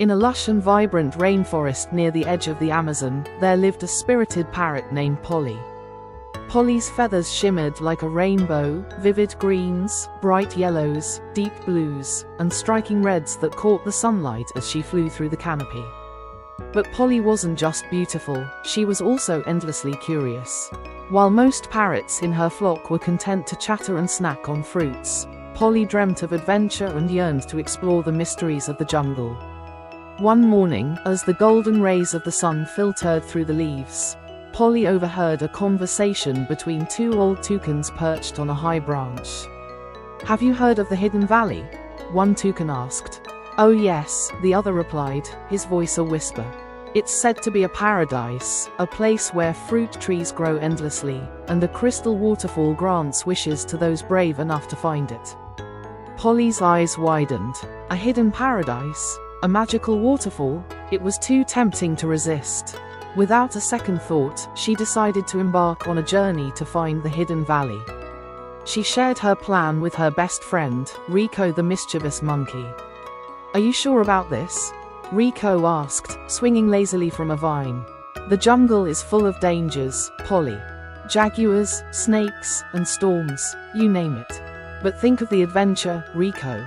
In a lush and vibrant rainforest near the edge of the Amazon, there lived a spirited parrot named Polly. Polly's feathers shimmered like a rainbow, vivid greens, bright yellows, deep blues, and striking reds that caught the sunlight as she flew through the canopy. But Polly wasn't just beautiful, she was also endlessly curious. While most parrots in her flock were content to chatter and snack on fruits, Polly dreamt of adventure and yearned to explore the mysteries of the jungle. One morning, as the golden rays of the sun filtered through the leaves, Polly overheard a conversation between two old toucans perched on a high branch. "Have you heard of the Hidden Valley?" one toucan asked. "Oh yes," the other replied, his voice a whisper. "It's said to be a paradise, a place where fruit trees grow endlessly, and a crystal waterfall grants wishes to those brave enough to find it." Polly's eyes widened. A hidden paradise? A magical waterfall? It was too tempting to resist. Without a second thought, she decided to embark on a journey to find the Hidden Valley. She shared her plan with her best friend, Rico the mischievous monkey. "Are you sure about this?" Rico asked, swinging lazily from a vine. "The jungle is full of dangers, Polly. Jaguars, snakes, and storms, you name it. But think of the adventure, Rico."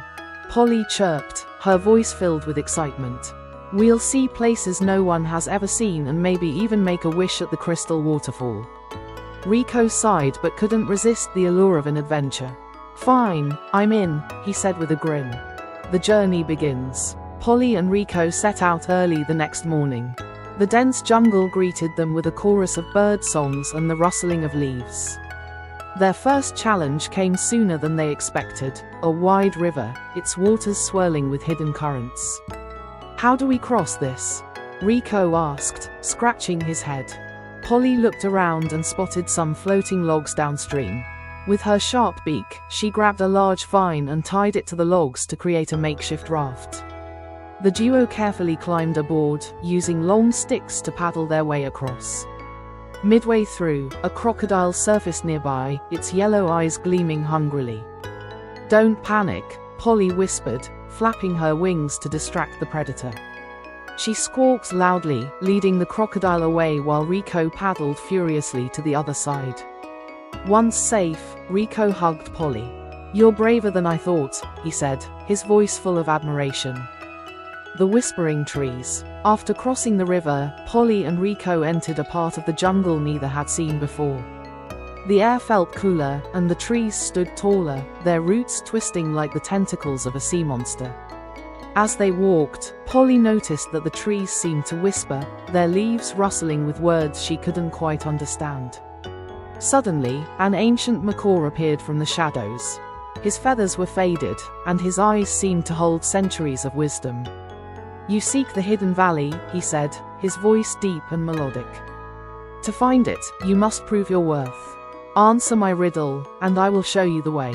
Polly chirped, her voice filled with excitement. "We'll see places no one has ever seen and maybe even make a wish at the crystal waterfall." Rico sighed but couldn't resist the allure of an adventure. "Fine, I'm in," he said with a grin. The journey begins. Polly and Rico set out early the next morning. The dense jungle greeted them with a chorus of bird songs and the rustling of leaves. Their first challenge came sooner than they expected, a wide river, its waters swirling with hidden currents. "How do we cross this?" Rico asked, scratching his head. Polly looked around and spotted some floating logs downstream. With her sharp beak, she grabbed a large vine and tied it to the logs to create a makeshift raft. The duo carefully climbed aboard, using long sticks to paddle their way across. Midway through, a crocodile surfaced nearby, its yellow eyes gleaming hungrily. "Don't panic," Polly whispered, flapping her wings to distract the predator. She squawked loudly, leading the crocodile away while Rico paddled furiously to the other side. Once safe, Rico hugged Polly. "You're braver than I thought," he said, his voice full of admiration. The whispering trees. After crossing the river, Polly and Rico entered a part of the jungle neither had seen before. The air felt cooler, and the trees stood taller, their roots twisting like the tentacles of a sea monster. As they walked, Polly noticed that the trees seemed to whisper, their leaves rustling with words she couldn't quite understand. Suddenly, an ancient macaw appeared from the shadows. His feathers were faded, and his eyes seemed to hold centuries of wisdom. "You seek the Hidden Valley," he said, his voice deep and melodic. "To find it, you must prove your worth. Answer my riddle, and I will show you the way."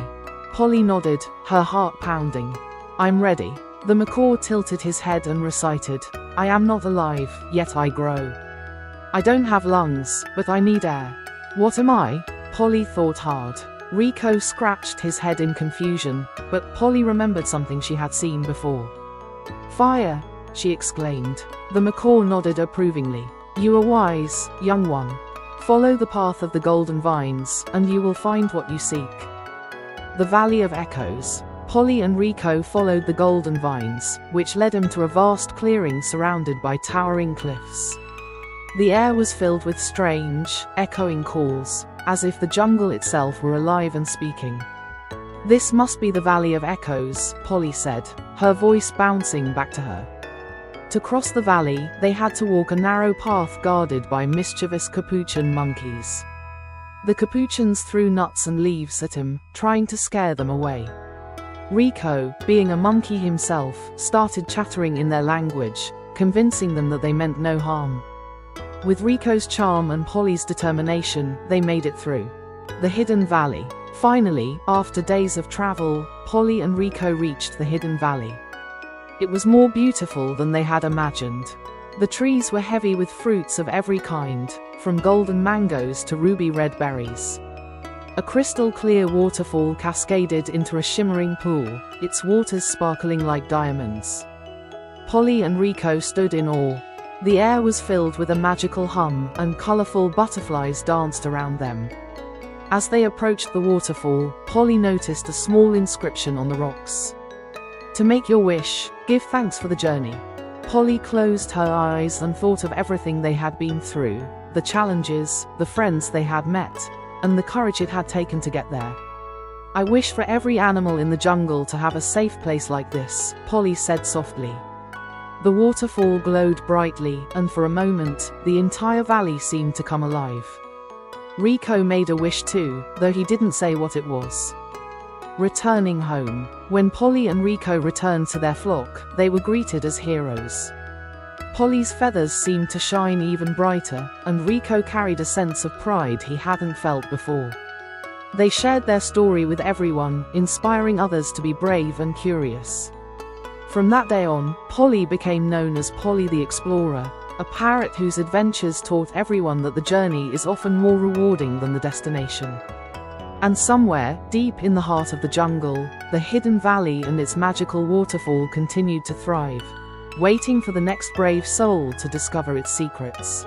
Polly nodded, her heart pounding. "I'm ready." The macaw tilted his head and recited, "I am not alive, yet I grow. I don't have lungs, but I need air. What am I?" Polly thought hard. Rico scratched his head in confusion, but Polly remembered something she had seen before. "Fire!" she exclaimed. The macaw nodded approvingly. "You are wise, young one. Follow the path of the golden vines, and you will find what you seek." The Valley of Echoes. Polly and Rico followed the golden vines, which led them to a vast clearing surrounded by towering cliffs. The air was filled with strange, echoing calls, as if the jungle itself were alive and speaking. "This must be the Valley of Echoes," Polly said, her voice bouncing back to her. To cross the valley, they had to walk a narrow path guarded by mischievous capuchin monkeys. The capuchins threw nuts and leaves at him, trying to scare them away. Rico, being a monkey himself, started chattering in their language, convincing them that they meant no harm. With Rico's charm and Polly's determination, they made it through. The Hidden Valley. Finally, after days of travel, Polly and Rico reached the Hidden Valley. It was more beautiful than they had imagined. The trees were heavy with fruits of every kind, from golden mangoes to ruby red berries. A crystal-clear waterfall cascaded into a shimmering pool, its waters sparkling like diamonds. Polly and Rico stood in awe. The air was filled with a magical hum, and colorful butterflies danced around them. As they approached the waterfall, Polly noticed a small inscription on the rocks. "To make your wish, give thanks for the journey." Polly closed her eyes and thought of everything they had been through, the challenges, the friends they had met, and the courage it had taken to get there. "I wish for every animal in the jungle to have a safe place like this," Polly said softly. The waterfall glowed brightly, and for a moment, the entire valley seemed to come alive. Rico made a wish too, though he didn't say what it was. Returning home. When Polly and Rico returned to their flock, they were greeted as heroes. Polly's feathers seemed to shine even brighter, and Rico carried a sense of pride he hadn't felt before. They shared their story with everyone, inspiring others to be brave and curious. From that day on, Polly became known as Polly the Explorer, a parrot whose adventures taught everyone that the journey is often more rewarding than the destination. And somewhere, deep in the heart of the jungle, the hidden valley and its magical waterfall continued to thrive, waiting for the next brave soul to discover its secrets.